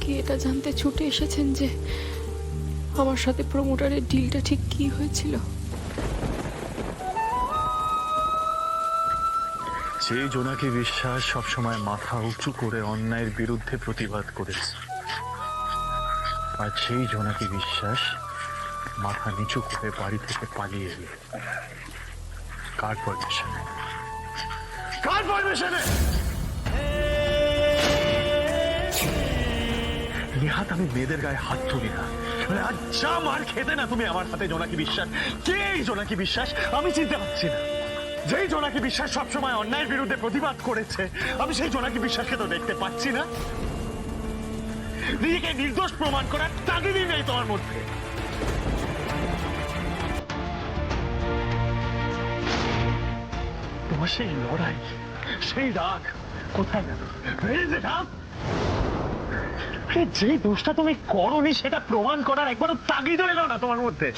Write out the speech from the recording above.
কি এটা জানতে ছুটে এসেছেন যে আমার সাথে প্রমোটারের ডিলটা ঠিক কি হয়েছিল? যে জোনাকি বিশ্বাস সবসময় মাথা উঁচু করে অন্যায়ের বিরুদ্ধে প্রতিবাদ করেছে, আর সেই জোনাকি বিশ্বাস মাথা নিচু করে বাড়ি থেকে পালিয়ে এলো কার পারমিশনে? কার পারমিশনে? নিহাত, আমি মেয়েদের গায়ে হাত তুলি না। আজ যা মার খেতে না তুমি আমার হাতে জোনাকি বিশ্বাস, কে এই জোনাকি বিশ্বাস আমি চিনতে পারছি না। যেই জোনাকি বিশ্বাস সবসময় অন্যায়ের বিরুদ্ধে প্রতিবাদ করেছে, আমি সেই জোনাকি বিশ্বাসকে তো দেখতে পাচ্ছি না। নিজেকে নির্দোষ প্রমাণ করার তাগিদই নেই তোমার মধ্যে। তোমার সেই লড়াই, সেই রাগ কোথায় গেল? যে দোষটা তুমি করোনি সেটা প্রমাণ করার একবারও তাগিদও এলো না তোমার মধ্যে।